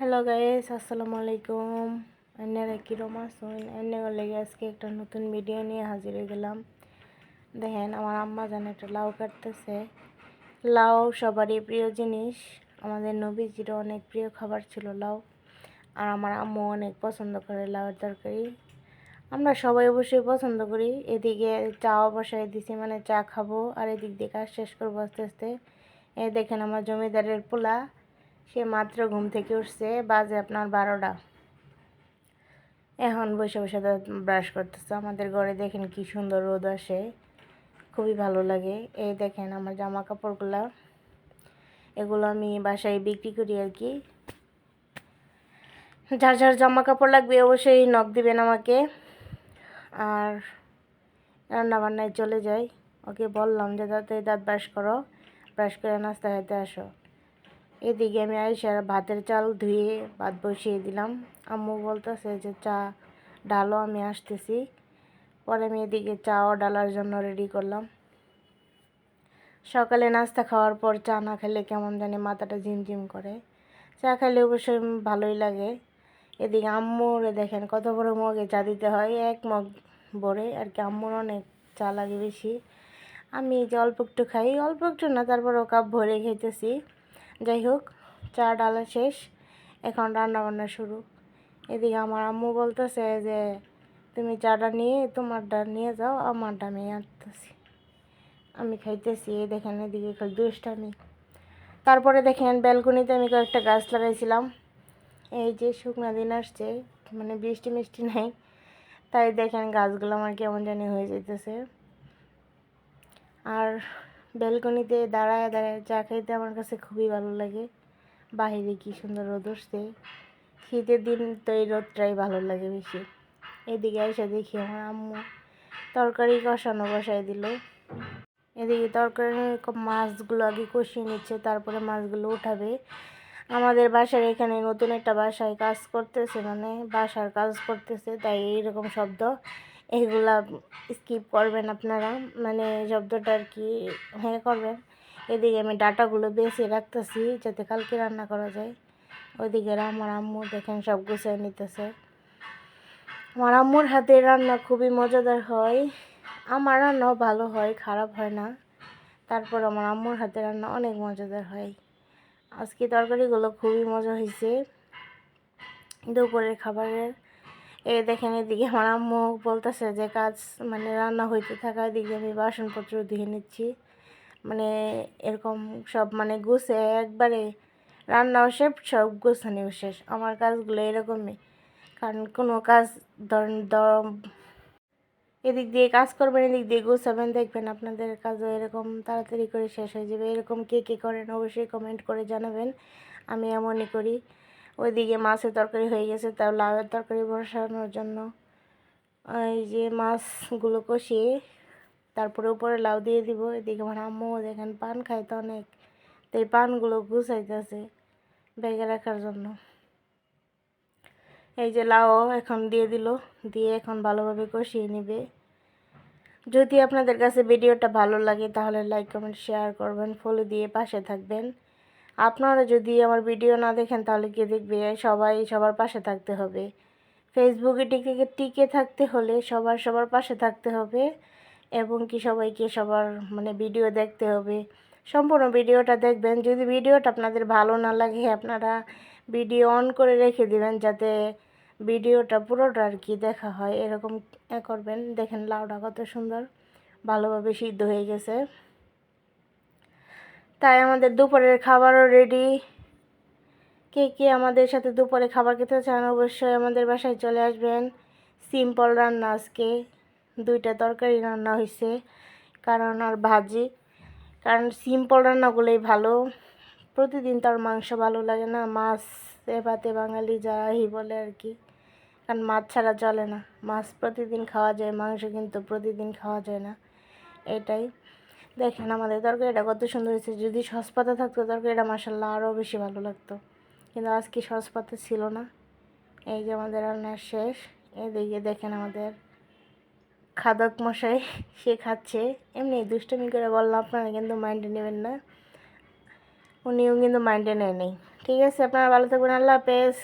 Hello guys, আসসালামু আলাইকুম। আপনারা কিরকম আছেন? আপনাদের লেগে আজকে একটা নতুন ভিডিও নিয়ে হাজির হয়ে গেলাম। দেখেন আমার আম্মা জান একটা লাউ কাটতেছে। লাউ সবারই প্রিয় জিনিস, আমাদের নবীজিরও অনেক প্রিয় খাবার ছিল লাউ। আর আমার আম্মু অনেক পছন্দ করে লাউয়ের তরকারি। আমরা সবাই অবশ্যই পছন্দ করি। এদিকে চাও বসাই দিছি, মানে চা খাবো, আর এদিক দিয়ে কাজ শেষ করবো আস্তে আস্তে। এই দেখেন আমার জমিদারের পোলা, সে মাত্র ঘুম থেকে উঠছে, বাজে আপনার 12টা। এখন বসে বসে ব্রাশ করতেছে। আমাদের ঘরে দেখেন কি সুন্দর রোদ আসে, খুবই ভালো লাগে। এই দেখেন আমার জামা কাপড়গুলা, এগুলো আমি বাসায় বিক্রি করি আর কি। যার যার জামা কাপড় লাগবে অবশ্যই নক দিবেন আমাকে। আর রান্নাবান্নায় চলে যাই। ওকে বললাম যে দাঁত ব্রাশ করো, ব্রাশ করে নাস্তা খেতে আসো। এদিকে আমি আইসার ভাতের চাল ধুয়ে ভাত বসিয়ে দিলাম। আম্মু বলতেছে যে চা ডালো, আমি আসতেছি। পরে আমি এদিকে চাও ডালার জন্য রেডি করলাম। সকালে নাস্তা খাওয়ার পর চা না খেলে কেমন জানি মাথাটা ঝিমঝিম করে। চা খেলে অবশ্যই ভালোই লাগে। এদিকে আম্মুর দেখেন কত বড় মগে চা দিতে হয়, 1 মগ ভরে আর কি। আম্মুর অনেক চা লাগে বেশি। আমি যে অল্প একটু খাই, অল্প একটু না, তারপরেও কাপ ভরে খেতেছি। যাই হোক, চা ডালা শেষ, এখন রান্না বান্না শুরু। এদিকে আমার আম্মু বলতেছে যে তুমি চাটা নিয়ে তোমারটা নিয়ে যাও, আমারটা আমি আনতেছি, আমি খাইতেছি। এই দেখেন এদিকে খালি দুষ্টামি। তারপরে দেখেন ব্যালকনিতে আমি কয়েকটা গাছ লাগাইছিলাম। এই যে শুকনা দিন আসছে, মানে বৃষ্টি মিষ্টি নাই, তাই দেখেন গাছগুলো আমার কেমন জানি হয়ে যাইতেছে। আর ব্যালকনিতে দাঁড়ায় দাঁড়ায় চা খাইতে আমার কাছে খুবই ভালো লাগে। বাহিরে কি সুন্দর রোদ উঠছে, শীতের দিন তো এই রোদটাই ভালো লাগে বেশি। এদিকে এসে দেখি আমার আম্মু তরকারি কষানো বসাই দিল। এদিকে তরকারি মাছগুলো আগে কষিয়ে নিচ্ছে, তারপরে মাছগুলো উঠাবে। আমাদের বাসার এখানে নতুন একটা বাসায় কাজ করতেছে, মানে বাসার কাজ করতেছে, তাই এইরকম শব্দ, এইগুলা স্কিপ করবেন আপনারা, মানে শব্দটা আর কি হ্যাঁ করবেন। এদিকে আমি ডাটাগুলো বেছে রাখতেছি যাতে কালকে রান্না করা যায়। ওইদিকে আমার আম্মু দেখেন সব গুছিয়ে নিতেছে। আমার আম্মুর হাতের রান্না খুবই মজাদার হয়। আমার রান্নাও ভালো হয়, খারাপ হয় না। তারপর আমার আম্মুর হাতের রান্না অনেক মজাদার হয়। আজকে তরকারিগুলো খুবই মজা হয়েছে দুপুরের খাবারের। এই দেখেন এদিকে আমার আম্মু বলতেছে যে কাজ, মানে রান্না হইতে থাকা, এদিকে আমি বাসনপত্র ধুয়ে নিচ্ছি। মানে এরকম সব মানে গুছে একবারে রান্নাও শেষ, সব গুছানিও শেষ। আমার কাজগুলো এরকমই, কারণ কোনো কাজ ধরেন এদিক দিয়ে কাজ করবেন, এদিক দিয়ে গুছাবেন, দেখবেন আপনাদের কাজও এরকম তাড়াতাড়ি করে শেষ হয়ে যাবে। এরকম কে কে করেন অবশ্যই কমেন্ট করে জানাবেন। আমি এমনই করি। ওইদিকে মাছের তরকারি হয়ে গেছে, তাও লাউয়ের তরকারি বসানোর জন্য এই যে মাছগুলো কষিয়ে তারপরে উপরে লাউ দিয়ে দিব। এদিকে আমার আম্মু দেখেন পান খাইতে অনেক, তো এই পানগুলো গুছাইতেছে ব্যাগে রাখার জন্য। এই যে লাউ এখন দিয়ে দিল, দিয়ে এখন ভালোভাবে কষিয়ে নেবে। যদি আপনাদের কাছে ভিডিওটা ভালো লাগে তাহলে লাইক কমেন্ট শেয়ার করবেন, ফলো দিয়ে পাশে থাকবেন। আপনারা যদি আমার ভিডিও না দেখেন তাহলে কে দেখবে? সবাই সবার পাশে থাকতে হবে। ফেসবুকে টিকে থাকতে হলে সবার পাশে থাকতে হবে, এবং কি সবাইকে সবার মানে ভিডিও দেখতে হবে। সম্পূর্ণ ভিডিওটা দেখবেন। যদি ভিডিওটা আপনাদের ভালো না লাগে আপনারা ভিডিও অন করে রেখে দিবেন, যাতে ভিডিওটা পুরোটা আর কি দেখা হয়, এরকম করবেন। দেখেন লাউটা কত সুন্দর ভালোভাবে সিদ্ধ হয়ে গেছে। তাই আমাদের দুপুরের খাবারও রেডি। কে কে আমাদের সাথে দুপুরে খাবার খেতে চান অবশ্যই আমাদের বাসায় চলে আসবেন। সিম্পল রান্না আজকে, 2টা তরকারি রান্না হয়েছে, কারণ আর ভাজি, কারণ সিম্পল রান্নাগুলোই ভালো। প্রতিদিন তার মাংস ভালো লাগে না, মাছ ভাতে বাঙালি যাই বলে আর কি, কারণ মাছ ছাড়া চলে না। মাছ প্রতিদিন খাওয়া যায়, মাংস কিন্তু প্রতিদিন খাওয়া যায় না, এটাই। দেখেন আমাদের তরকারিটা কত সুন্দর হয়েছে। যদি সসপাতা থাকতো তরকারিটা মাসাল্লাহ আরও বেশি ভালো লাগতো, কিন্তু আজকে সসপাতা ছিল না। এই যে আমাদের রান্না শেষ। এদিকে দেখেন আমাদের খাদক মশাই, সে খাচ্ছে, এমনি দুষ্টুমি করে বললাম, আপনারা কিন্তু মাইন্ডে নেবেন না। উনিও কিন্তু মাইন্ডে নেয় নেই, ঠিক আছে, আপনারা ভালো থাকবেন, আল্লাহ হাফেজ।